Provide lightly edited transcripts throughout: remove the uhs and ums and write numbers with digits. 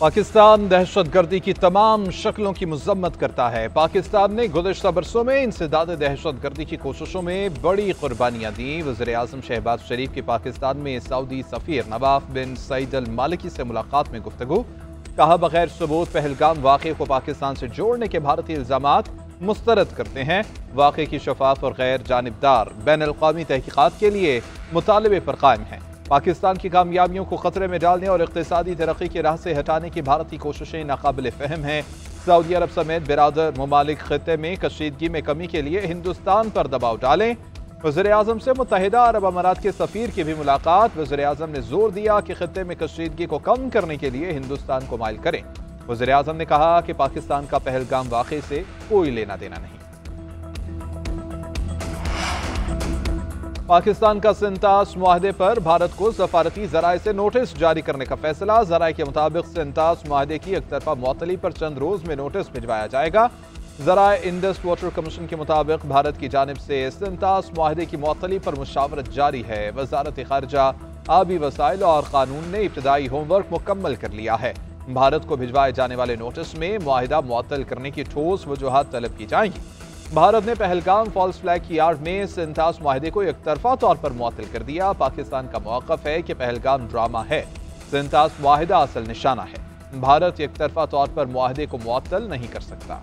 पाकिस्तान दहशतगर्दी की तमाम शक्लों की मजम्मत करता है। पाकिस्तान ने गुज़िश्ता बरसों में इंसदाद दहशतगर्दी की कोशिशों में बड़ी कुर्बानियां दी। वज़ीर आज़म शहबाज शरीफ की पाकिस्तान में सऊदी सफ़ीर नवाफ बिन सईद अल मालिकी से मुलाकात में गुफ्तगू। कहा, बगैर सबूत पहलगाम वाक़े को पाकिस्तान से जोड़ने के भारतीय इल्ज़ामात मुस्तरद करते हैं। वाक़े की शफाफ और गैर जानिबदार बैन अल-क़वामी तहक़ीक़ात के लिए मुतालबे पर कायम है। पाकिस्तान की कामयाबियों को खतरे में डालने और इक़्तिसादी तरक्की की राह से हटाने की भारत की कोशिशें नाकाबिल फ़हम हैं। सऊदी अरब समेत बिरादर ममालिक खित्ते में कशीदगी में कमी के लिए हिंदुस्तान पर दबाव डालें। वज़ीर आज़म से मुत्तहिदा अरब अमारात के सफ़ीर की भी मुलाकात। वज़ीर आज़म ने जोर दिया कि खित्ते में कशीदगी को कम करने के लिए हिंदुस्तान को माइल करें। वज़ीर आज़म ने कहा कि पाकिस्तान का पहलगाम वाक़े से कोई लेना देना नहीं। पाकिस्तान का सिंतास मुआहदे पर भारत को सफारती जराए से नोटिस जारी करने का फैसला। जराए के मुताबिक सिंतास मुआहदे की एक तरफा मुअत्तली पर चंद रोज में नोटिस भिजवाया जाएगा। जराए इंडस वाटर कमीशन के मुताबिक भारत की जानिब से सिंतास मुआहदे की मुअत्तली पर मुशावरत जारी है। वजारत खारजा, आबी वसाइल और कानून ने इब्तदाई होमवर्क मुकम्मल कर लिया है। भारत को भिजवाए जाने वाले नोटिस में मुआहिदा मुअत्तल करने की ठोस वजूहात तलब की जाएंगी। भारत ने पहलगाम फॉल्स फ्लैग की आड़ में सिंतास मुआहदे को एक तरफा तौर पर मुअत्तल कर दिया। पाकिस्तान का मौक़िफ़ है कि पहलगाम ड्रामा है, सिंतास मुआहिदा असल निशाना है। भारत एक तरफा तौर पर मुआहदे को मुअत्तल नहीं कर सकता।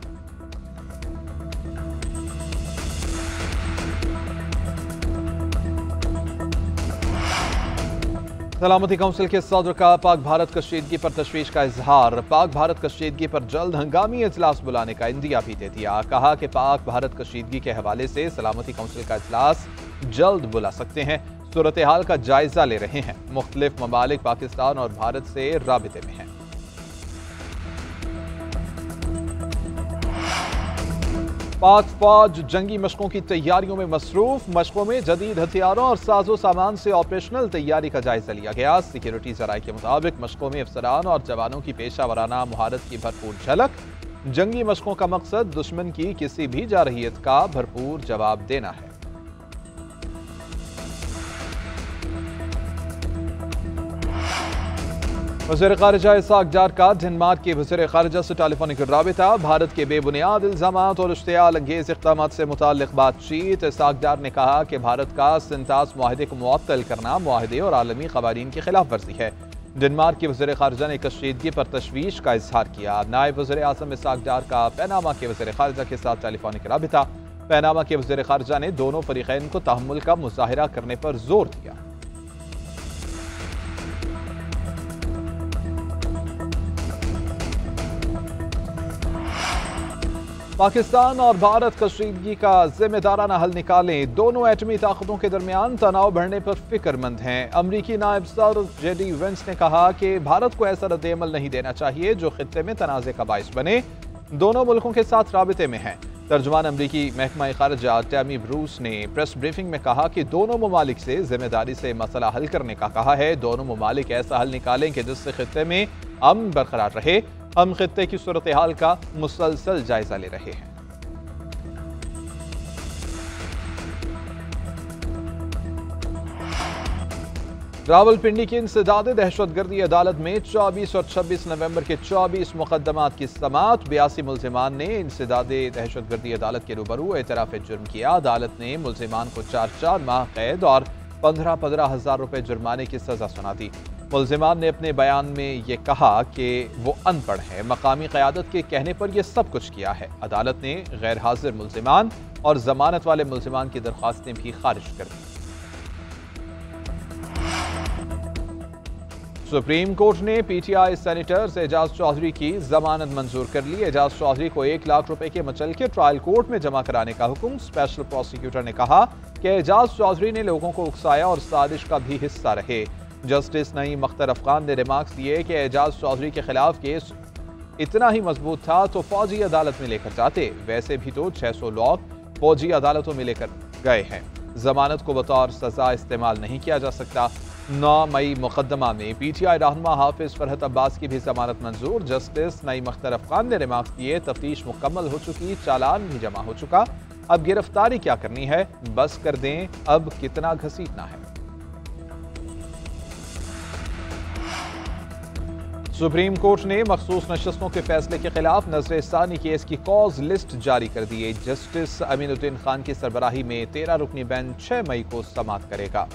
सलामती काउंसिल के सदर का पाक भारत कशीदगी पर तशवीश का इजहार। पाक भारत कशीदगी पर जल्द हंगामी इजलास बुलाने का इंदिया भी दे दिया। कहा कि पाक भारत कशीदगी के हवाले से सलामती काउंसिल का इजलास जल्द बुला सकते हैं। सूरत हाल का जायजा ले रहे हैं। मुख्तलिफ ममालिक पाकिस्तान और भारत से राबिते में हैं। पाक फौज जंगी मशकों की तैयारियों में मसरूफ। मशकों में जदीद हथियारों और साजो सामान से ऑपरेशनल तैयारी का जायजा लिया गया। सिक्योरिटी जराये के मुताबिक मशकों में अफसरान और जवानों की पेशा वराना मुहारत की भरपूर झलक। जंगी मशकों का मकसद दुश्मन की किसी भी जारहियत का भरपूर जवाब देना है। वज़ीर ख़ारिजा इसाक डार का डेनमार्क के वज़ीर ख़ारिजा से टेलीफोनिक राबिता। भारत के बेबुनियाद इल्ज़ामात और इश्तियाल अंगेज़ इक़दाम से मुताल्लिक़ बातचीत। इसाक डार ने कहा कि भारत का सिंतास मुआहदे को मुअत्तल करना मुआहदे और आलमी क़वानीन की खिलाफ वर्जी है। डेनमार्क के वज़ीर ख़ारिजा ने कशीदगी पर तशवीश का इजहार किया। नायब वज़ीर आज़म इसाक डार का पैनामा के वज़ीर ख़ारिजा के साथ टेलीफोनिक राबिता। पैनामा के वज़ीर ख़ारिजा ने दोनों फ़रीक़ैन को तहम्मुल का मुज़ाहिरा करने पर जोर दिया। पाकिस्तान और भारत कशीदगी का जिम्मेदाराना हल निकालें। दोनों एटमी ताकतों के दरमियान तनाव बढ़ने पर फिक्रमंद हैं। अमरीकी नायब सदर जेडी वेंस ने कहा कि भारत को ऐसा रद्द-ए-अमल नहीं देना चाहिए जो खित्ते में तनाज़े का बाइस बने। दोनों मुल्कों के साथ राबिते में हैं। तर्जुमान अमरीकी महकमा खारजा टैमी ब्रूस ने प्रेस ब्रीफिंग में कहा कि दोनों ममालिक से जिम्मेदारी से मसला हल करने का कहा है। दोनों ममालिक ऐसा हल निकालें कि जिससे खित्ते में अमन बरकरार रहे। हम खित्ते की सूरत हाल का मुसलसल जायजा ले रहे हैं। रावलपिंडी की इंसदाद दहशतगर्दी अदालत में 24 और 26 नवंबर के 24 मुकदमात की समाअत। 82 मुल्जिमान ने इंसदाद दहशतगर्दी अदालत के रूबरू एतराफ़ जुर्म किया। अदालत ने मुल्जिमान को 4 माह कैद और 15 हज़ार रुपए जुर्माने की सजा सुना दी। मुल्जिमान ने अपने बयान में ये कहा कि वो अनपढ़ है। मकामी क़यादत के कहने पर यह सब कुछ किया है। अदालत ने गैर हाजिर मुल्जिमान और जमानत वाले मुल्जिमान की दरख्वास्तें भी खारिज कर दी। सुप्रीम कोर्ट ने पीटीआई सेनेटर एजाज चौधरी की जमानत मंजूर कर ली। एजाज चौधरी को 1 लाख रुपए के मुचलके ट्रायल कोर्ट में जमा कराने का हुक्म। स्पेशल प्रोसिक्यूटर ने कहा कि एजाज चौधरी ने लोगों को उकसाया और साजिश का भी हिस्सा रहे। जस्टिस नईम अख्तर अफगान ने रिमार्क्स दिए कि एजाज चौधरी के खिलाफ केस इतना ही मजबूत था तो फौजी अदालत में लेकर जाते। वैसे भी तो 600 लोग फौजी अदालतों में लेकर गए हैं। जमानत को बतौर सजा इस्तेमाल नहीं किया जा सकता। 9 मई मुकदमा में पीटीआई रहनुमा हाफिज फरहत अब्बास की भी जमानत मंजूर। जस्टिस नईम अख्तर अफगान ने रिमार्क्स दिए, तफ्तीश मुकम्मल हो चुकी, चालान भी जमा हो चुका, अब गिरफ्तारी क्या करनी है, बस कर दें, अब कितना घसीटना है। सुप्रीम कोर्ट ने मखसूस नशस्तों के फैसले के खिलाफ नजर-ए-सानी केस की कॉज लिस्ट जारी कर दी है। जस्टिस अमीनुद्दीन खान की सरबराही में 13 रुकनी बेंच 6 मई को समाअत करेगा।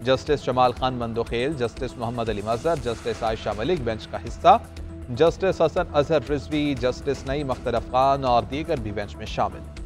जस्टिस जमाल खान मंदोखेल, जस्टिस मोहम्मद अली मजहर, जस्टिस आयशा मलिक बेंच का हिस्सा, जस्टिस हसन अजहर रिजवी, जस्टिस नईम अख्तर अफगान और दीगर भी बेंच में शामिल।